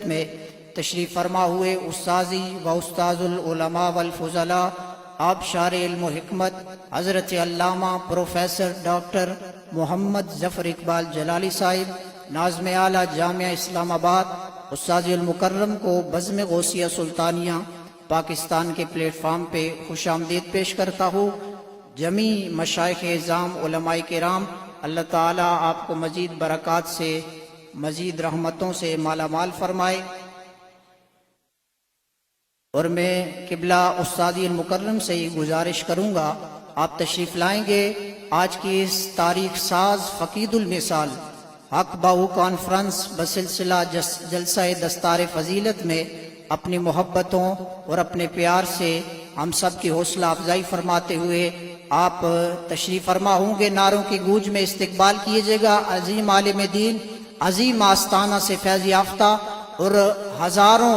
میں تشریف فرما ہوئے استاذی و استاذ العلماء والفضلاء آبشار علم و حکمت حضرت علامہ پروفیسر ڈاکٹر محمد ظفر اقبال جلالی صاحب ناظم اعلیٰ جامعہ اسلام آباد استاذ المکرم کو بزم غوثیہ سلطانیہ پاکستان کے پلیٹ فارم پہ خوش آمدید پیش کرتا ہوں۔ جمیع مشائخ اعظام علماء کرام، اللہ تعالیٰ آپ کو مزید برکات سے مزید رحمتوں سے مالا مال فرمائے۔ اور میں قبلہ استادی المکرم سے یہ گزارش کروں گا، آپ تشریف لائیں گے آج کی اس تاریخ ساز فقید المثال حق باہو کانفرنس بسلسلہ جلسہ دستار فضیلت میں اپنی محبتوں اور اپنے پیار سے ہم سب کی حوصلہ افزائی فرماتے ہوئے آپ تشریف فرما ہوں گے۔ نعروں کی گونج میں استقبال کیجیے گا عظیم عالم دین، عظیم آستانہ سے فیض یافتہ اور ہزاروں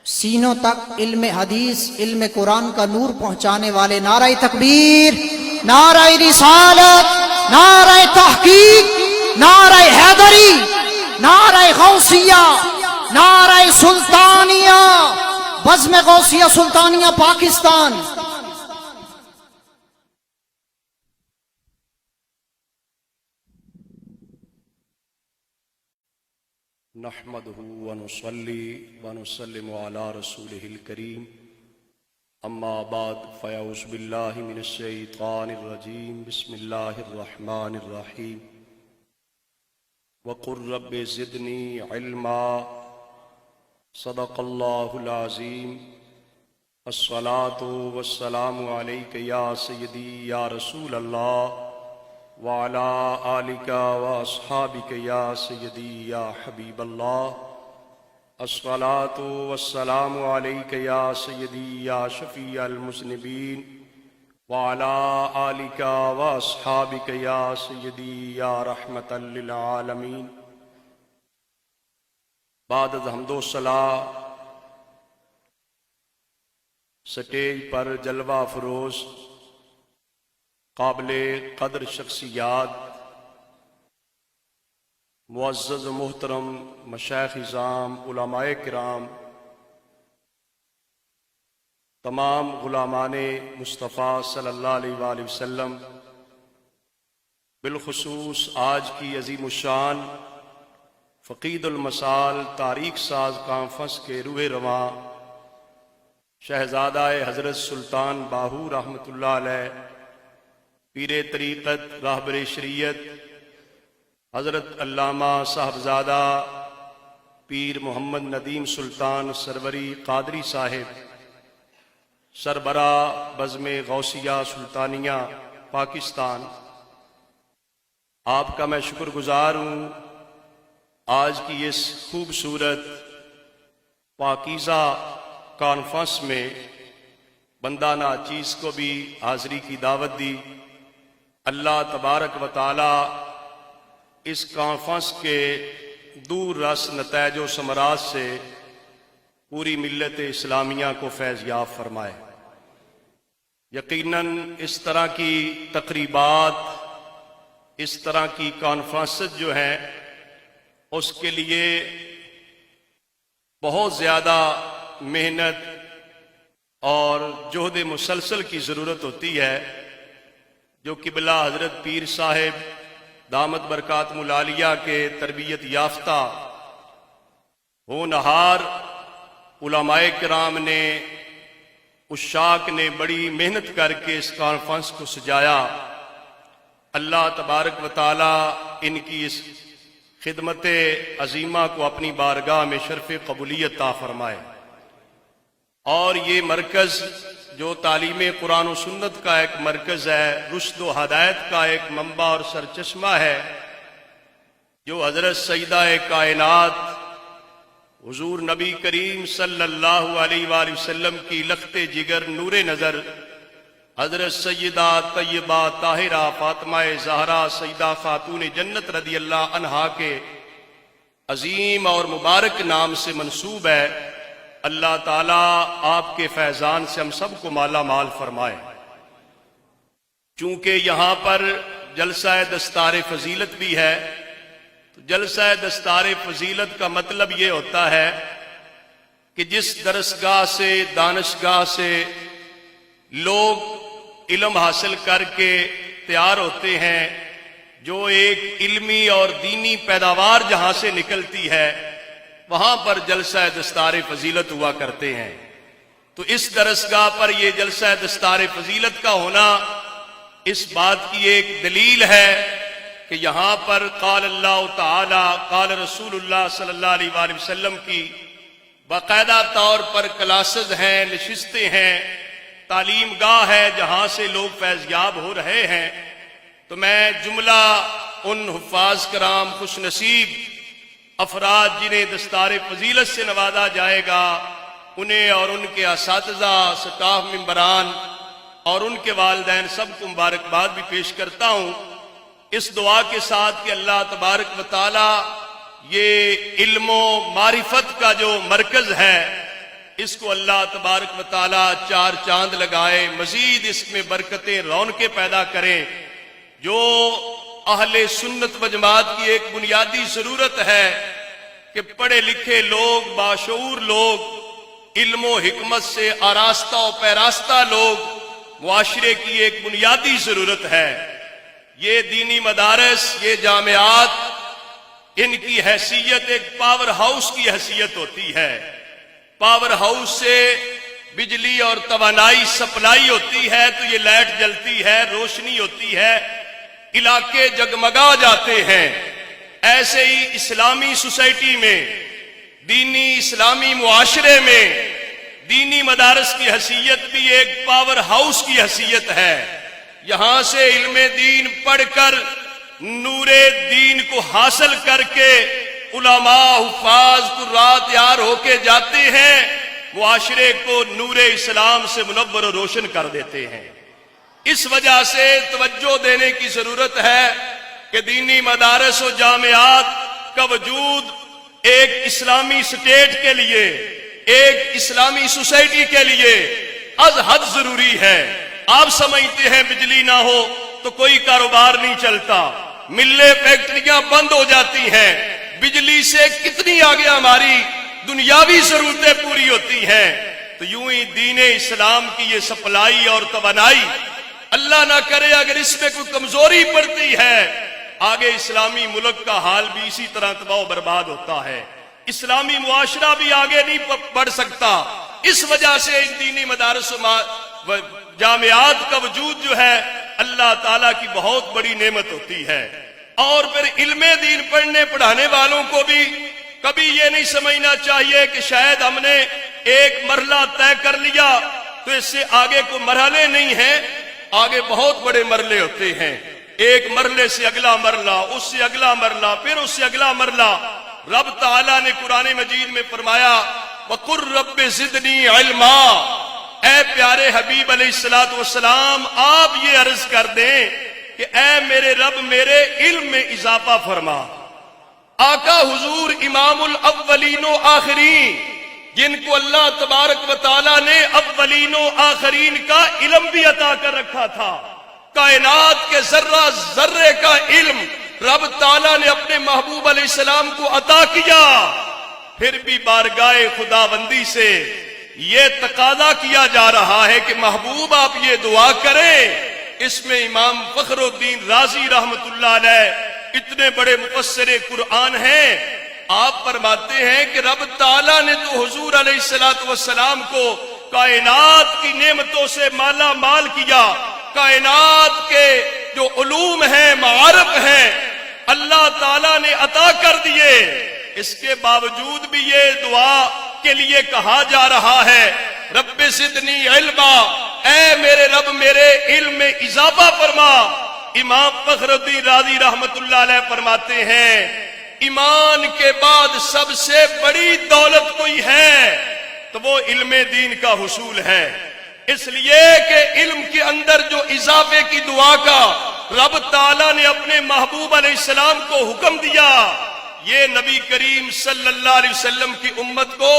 سینوں تک علم حدیث علم قرآن کا نور پہنچانے والے نعرہ تکبیر، نعرہ رسالت، نعرہ تحقیق، نعرہ حیدری، نعرہ غوثیہ، نعرہ سلطانیہ، بزم غوثیہ سلطانیہ پاکستان۔ نحمده ونصلي ونسلم على رسوله الكريم اما بعد فاعوذ بالله من الشيطان الرجيم بسم الله الرحمن الرحيم وقل رب زدني علما صدق الله العظيم الصلاة والسلام عليك يا سيدي يا رسول الله وعلى آلك وأصحابك يا سيدي يا حبيب الله الصلاة والسلام عليك يا سيدي يا شفيع المذنبين وعلى آلك وأصحابك يا سيدي يا رحمة للعالمين۔ بعد حمد و ثنا سٹیج پر جلوہ فروز قابل قدر شخصیات، معزز و محترم مشائخ اعظام علماء کرام، تمام غلامان مصطفیٰ صلی اللہ علیہ وآلہ وسلم، بالخصوص آج کی عظیم الشان فقید المثال تاریخ ساز کانفرنس کے روح رواں شہزادہ حضرت سلطان باہو رحمۃ اللہ علیہ، پیر طریقت راہبر شریعت حضرت علامہ صاحبزادہ پیر محمد ندیم سلطان سروری قادری صاحب، سربراہ بزم غوثیہ سلطانیہ پاکستان، آپ کا میں شکر گزار ہوں۔ آج کی اس خوبصورت پاکیزہ کانفرنس میں بندہ ناچیز کو بھی حاضری کی دعوت دی۔ اللہ تبارک و تعالی اس کانفرنس کے دور رس نتائج و ثمرات سے پوری ملت اسلامیہ کو فیض یاب فرمائے۔ یقیناً اس طرح کی تقریبات، اس طرح کی کانفرنسز جو ہیں، اس کے لیے بہت زیادہ محنت اور جہد مسلسل کی ضرورت ہوتی ہے، جو قبلہ حضرت پیر صاحب دامت برکاتہم العالیہ کے تربیت یافتہ ہونہار علماء کرام نے، عشاق نے بڑی محنت کر کے اس کانفرنس کو سجایا۔ اللہ تبارک و تعالی ان کی اس خدمت عظیمہ کو اپنی بارگاہ میں شرف قبولیت عطا فرمائے۔ اور یہ مرکز جو تعلیم قرآن و سنت کا ایک مرکز ہے، رشد و ہدایت کا ایک منبع اور سرچشمہ ہے، جو حضرت سیدہ کائنات حضور نبی کریم صلی اللہ علیہ وآلہ وسلم کی لخت جگر نور نظر حضرت سیدہ طیبہ طاہرہ فاطمہ زہرا سیدہ خاتون جنت رضی اللہ عنہا کے عظیم اور مبارک نام سے منسوب ہے۔ اللہ تعالیٰ آپ کے فیضان سے ہم سب کو مالا مال فرمائے۔ چونکہ یہاں پر جلسہ دستار فضیلت بھی ہے، تو جلسہ دستار فضیلت کا مطلب یہ ہوتا ہے کہ جس درسگاہ سے، دانشگاہ سے لوگ علم حاصل کر کے تیار ہوتے ہیں، جو ایک علمی اور دینی پیداوار جہاں سے نکلتی ہے، وہاں پر جلسہ دستار فضیلت ہوا کرتے ہیں۔ تو اس درسگاہ پر یہ جلسہ دستار فضیلت کا ہونا اس بات کی ایک دلیل ہے کہ یہاں پر قال اللہ تعالی قال رسول اللہ صلی اللہ علیہ وآلہ وسلم کی باقاعدہ طور پر کلاسز ہیں، نشستیں ہیں، تعلیم گاہ ہے جہاں سے لوگ فیض یاب ہو رہے ہیں۔ تو میں جملہ ان حفاظ کرام خوش نصیب افراد جنہیں دستار فضیلت سے نوازا جائے گا، انہیں اور ان کے اساتذہ، سٹاف ممبران اور ان کے والدین سب کو مبارکباد بھی پیش کرتا ہوں، اس دعا کے ساتھ کہ اللہ تبارک و تعالی یہ علم و معرفت کا جو مرکز ہے، اس کو اللہ تبارک و تعالی چار چاند لگائے، مزید اس میں برکتیں، رونقیں پیدا کریں۔ جو اہل سنت و جماعت کی ایک بنیادی ضرورت ہے کہ پڑھے لکھے لوگ، باشعور لوگ، علم و حکمت سے آراستہ و پیراستہ لوگ معاشرے کی ایک بنیادی ضرورت ہے۔ یہ دینی مدارس، یہ جامعات، ان کی حیثیت ایک پاور ہاؤس کی حیثیت ہوتی ہے۔ پاور ہاؤس سے بجلی اور توانائی سپلائی ہوتی ہے تو یہ لائٹ جلتی ہے، روشنی ہوتی ہے، علاقے جگمگا جاتے ہیں۔ ایسے ہی اسلامی سوسائٹی میں، دینی اسلامی معاشرے میں دینی مدارس کی حیثیت بھی ایک پاور ہاؤس کی حیثیت ہے۔ یہاں سے علم دین پڑھ کر، نور دین کو حاصل کر کے علماء، حفاظ، قراء تیار ہو کے جاتے ہیں، معاشرے کو نور اسلام سے منور و روشن کر دیتے ہیں۔ اس وجہ سے توجہ دینے کی ضرورت ہے کہ دینی مدارس و جامعات کا وجود ایک اسلامی سٹیٹ کے لیے، ایک اسلامی سوسائٹی کے لیے از حد ضروری ہے۔ آپ سمجھتے ہیں بجلی نہ ہو تو کوئی کاروبار نہیں چلتا، ملیں، فیکٹریاں بند ہو جاتی ہیں، بجلی سے کتنی آگے ہماری دنیاوی ضرورتیں پوری ہوتی ہیں۔ تو یوں ہی دین اسلام کی یہ سپلائی اور توانائی، اللہ نہ کرے اگر اس میں کوئی کمزوری پڑتی ہے، آگے اسلامی ملک کا حال بھی اسی طرح تباہ و برباد ہوتا ہے، اسلامی معاشرہ بھی آگے نہیں بڑھ سکتا۔ اس وجہ سے ان دینی مدارس و جامعات کا وجود جو ہے اللہ تعالیٰ کی بہت بڑی نعمت ہوتی ہے۔ اور پھر علم دین پڑھنے پڑھانے والوں کو بھی کبھی یہ نہیں سمجھنا چاہیے کہ شاید ہم نے ایک مرحلہ طے کر لیا تو اس سے آگے کو مرحلے نہیں ہیں، آگے بہت بڑے مرحلے ہوتے ہیں۔ ایک مرحلے سے اگلا مرحلہ، اس سے اگلا مرحلہ، پھر اس سے اگلا مرحلہ۔ رب تعالیٰ نے قرآن مجید میں فرمایا وَقُلْ رَبِّ زِدْنِي عِلْمًا، اے پیارے حبیب علیہ السلام آپ یہ عرض کر دیں کہ اے میرے رب میرے علم میں اضافہ فرما۔ آقا حضور امام الاولین و آخرین، جن کو اللہ تبارک و تعالیٰ نے اولین و آخرین کا علم بھی عطا کر رکھا تھا، کائنات کے ذرہ ذرے کا علم رب تعالیٰ نے اپنے محبوب علیہ السلام کو عطا کیا، پھر بھی بارگاہ خداوندی سے یہ تقاضا کیا جا رہا ہے کہ محبوب آپ یہ دعا کریں۔ اس میں امام فخر الدین رازی رحمت اللہ علیہ اتنے بڑے مفسر قرآن ہیں، آپ فرماتے ہیں کہ رب تعالیٰ نے تو حضور علیہ السلام کو کائنات کی نعمتوں سے مالا مال کیا، کائنات کے جو علوم ہیں، معارف ہیں، اللہ تعالیٰ نے عطا کر دیے۔ اس کے باوجود بھی یہ دعا کے لیے کہا جا رہا ہے رب زدنی علما، اے میرے رب میرے علم میں اضافہ فرما۔ امام فخر الدین رازی رحمت اللہ علیہ فرماتے ہیں ایمان کے بعد سب سے بڑی دولت کوئی ہے تو وہ علم دین کا حصول ہے، اس لیے کہ علم کے اندر جو اضافے کی دعا کا رب تعالیٰ نے اپنے محبوب علیہ السلام کو حکم دیا، یہ نبی کریم صلی اللہ علیہ وسلم کی امت کو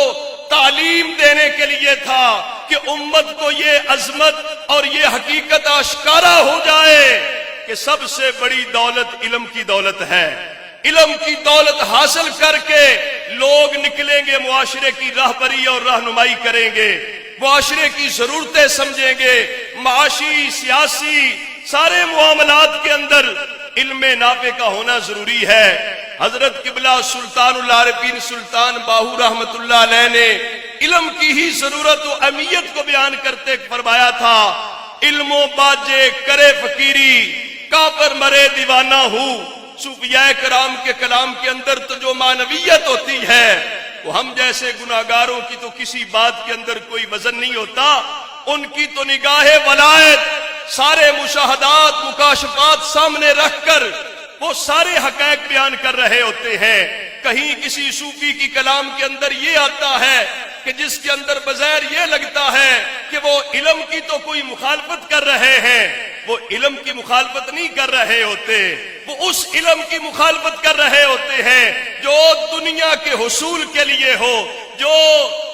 تعلیم دینے کے لیے تھا کہ امت کو یہ عظمت اور یہ حقیقت آشکارا ہو جائے کہ سب سے بڑی دولت علم کی دولت ہے۔ علم کی دولت حاصل کر کے لوگ نکلیں گے، معاشرے کی راہبری اور رہنمائی کریں گے، معاشرے کی ضرورتیں سمجھیں گے، معاشی سیاسی سارے معاملات کے اندر علم نافع کا ہونا ضروری ہے۔ حضرت قبلہ سلطان العارفین سلطان باہو رحمت اللہ علیہ نے علم کی ہی ضرورت و اہمیت کو بیان کرتے فرمایا تھا، علم و باجے کرے فقیری، کافر مرے دیوانہ ہوں۔ صوفیاء کرام کے کلام کے اندر تو جو معنویت ہوتی ہے وہ ہم جیسے گناہگاروں کی تو کسی بات کے اندر کوئی وزن نہیں ہوتا، ان کی تو نگاہ ولایت سارے مشاہدات مکاشفات سامنے رکھ کر وہ سارے حقائق بیان کر رہے ہوتے ہیں۔ کہیں کسی صوفی کی کلام کے اندر یہ آتا ہے کہ جس کے اندر بظاہر یہ لگتا ہے کہ وہ علم کی تو کوئی مخالفت کر رہے ہیں، وہ علم کی مخالفت نہیں کر رہے ہوتے، وہ اس علم کی مخالفت کر رہے ہوتے ہیں جو دنیا کے حصول کے لیے ہو، جو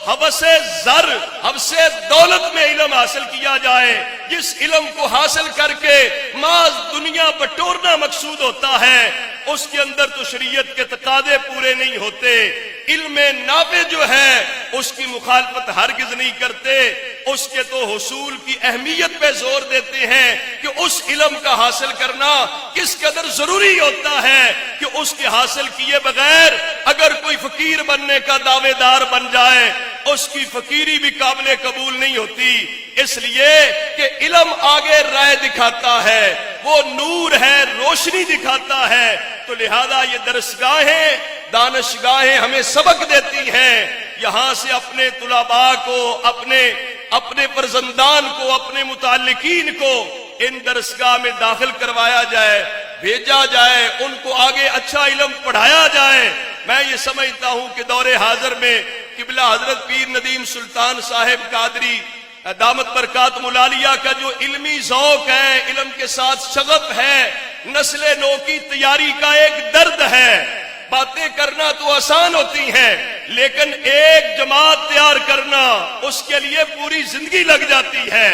حوث زر حوث دولت میں علم حاصل کیا جائے، جس علم کو حاصل کر کے محض دنیا بٹورنا مقصود ہوتا ہے، اس کے اندر تو شریعت کے تقاضے پورے نہیں ہوتے۔ علم نافع جو ہے اس کی مخالفت ہرگز نہیں کرتے، اس کے تو حصول کی اہمیت پہ زور دیتے ہیں کہ اس علم کا حاصل کرنا کس قدر ضروری ہوتا ہے کہ اس کے حاصل کیے بغیر اگر کوئی فقیر بننے کا دعوے دار بن جائے اس کی فقیری بھی قابل قبول نہیں ہوتی، اس لیے کہ علم آگے رائے دکھاتا ہے، وہ نور ہے، روشنی دکھاتا ہے۔ تو لہذا یہ درسگاہیں دانشگاہیں ہمیں سبق دیتی ہیں، یہاں سے اپنے طلباء کو، اپنے فرزندان کو، اپنے متعلقین کو ان درسگاہ میں داخل کروایا جائے، بھیجا جائے، ان کو آگے اچھا علم پڑھایا جائے۔ میں یہ سمجھتا ہوں کہ دور حاضر میں قبلہ حضرت پیر ندیم سلطان صاحب قادری دامت برکاتہم العالیہ کا جو علمی ذوق ہے، علم کے ساتھ شغف ہے، نسل نو کی تیاری کا ایک درد ہے۔ باتیں کرنا تو آسان ہوتی ہیں لیکن ایک جماعت تیار کرنا اس کے لیے پوری زندگی لگ جاتی ہے۔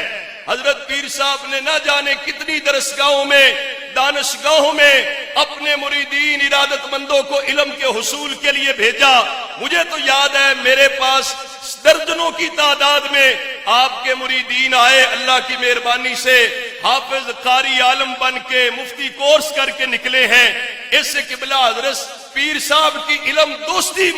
حضرت پیر صاحب نے نہ جانے کتنی درسگاہوں میں، دانشگاہوں میں اپنے مریدین ارادت مندوں کو علم کے حصول کے لیے بھیجا۔ مجھے تو یاد ہے میرے پاس درجنوں کی تعداد میں آپ کے مریدین آئے، اللہ کی مہربانی سے حافظ قاری عالم بن کے مفتی کورس کر کے نکلے ہیں۔ اس سے قبلہ حضرت پیر صاحب کی علم دوستی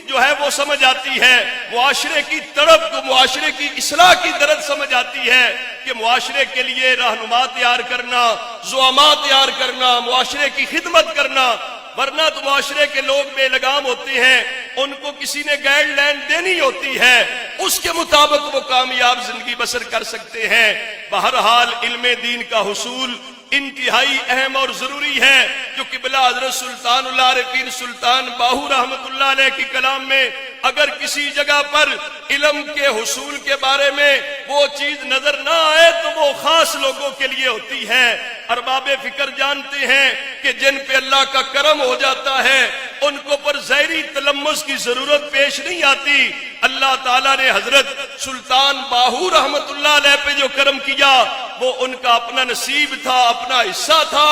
جو ہے وہ سمجھ آتی ہے، معاشرے کی طرف کو، معاشرے کی اصلاح کی درد سمجھ آتی ہے کہ معاشرے کے لیے رہنما تیار کرنا، زعماء تیار کرنا، معاشرے کی خدمت کرنا، ورنہ تو معاشرے کے لوگ بے لگام ہوتے ہیں، ان کو کسی نے گائیڈ لائن دینی ہوتی ہے، اس کے مطابق وہ کامیاب زندگی بسر کر سکتے ہیں۔ بہرحال علم دین کا حصول انتہائی اہم اور ضروری ہے، جو قبلہ حضرت سلطان العارفین سلطان باہو رحمت اللہ علیہ کی کلام میں اگر کسی جگہ پر علم کے حصول کے بارے میں وہ چیز نظر نہ آئے تو وہ خاص لوگوں کے لیے ہوتی ہے۔ ارباب فکر جانتے ہیں کہ جن پہ اللہ کا کرم ہو جاتا ہے ان کو پر ظاہری تلمس کی ضرورت پیش نہیں آتی۔ اللہ تعالیٰ نے حضرت سلطان باہو رحمت اللہ علیہ پہ جو کرم کیا وہ ان کا اپنا نصیب تھا، اپنا حصہ تھا،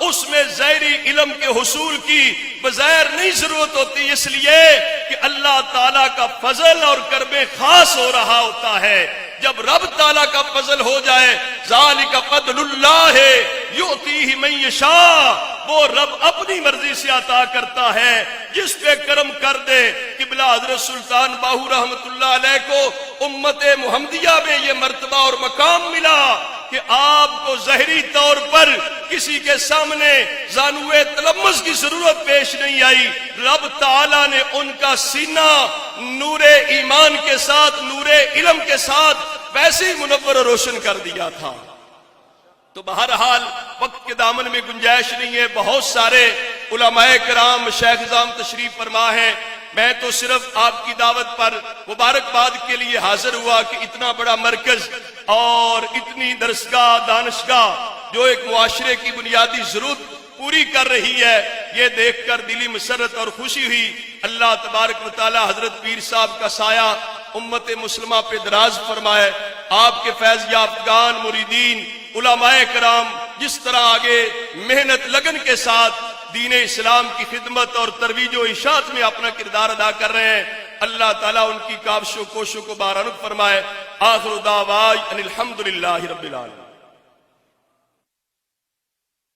اس میں ظاہری علم کے حصول کی بظاہر نہیں ضرورت ہوتی، اس لیے کہ اللہ تعالیٰ کا فضل اور کرم خاص ہو رہا ہوتا ہے۔ جب رب تعالیٰ کا فضل ہو جائے، ذالک فضل اللہ یؤتیہ من یشاء، وہ رب اپنی مرضی سے عطا کرتا ہے جس پہ کرم کر دے۔ قبلہ حضرت سلطان باہو رحمت اللہ علیہ کو امت محمدیہ میں یہ مرتبہ اور مقام ملا کہ آپ کو ظاہری طور پر کسی کے سامنے زانوے تلمس کی ضرورت پیش نہیں آئی، رب تعالیٰ نے ان کا سینہ نور ایمان کے ساتھ، نور علم کے ساتھ ویسے ہی منور و روشن کر دیا تھا۔ تو بہرحال وقت کے دامن میں گنجائش نہیں ہے، بہت سارے علماء کرام شیخ نظام تشریف فرما ہیں، میں تو صرف آپ کی دعوت پر مبارکباد کے لیے حاضر ہوا کہ اتنا بڑا مرکز اور اتنی درسگاہ دانشگاہ جو ایک معاشرے کی بنیادی ضرورت پوری کر رہی ہے، یہ دیکھ کر دلی مسرت اور خوشی ہوئی۔ اللہ تبارک و تعالی حضرت پیر صاحب کا سایہ امت مسلمہ پہ دراز فرمائے، آپ کے فیض یافتگان مریدین علماء کرام جس طرح آگے محنت لگن کے ساتھ دین اسلام کی خدمت اور ترویج و اشاعت میں اپنا کردار ادا کر رہے ہیں، اللہ تعالیٰ ان کی کاوشوں کوششوں کو بارآمد فرمائے۔ آخر دعوانا ان الحمدللہ رب العالمین۔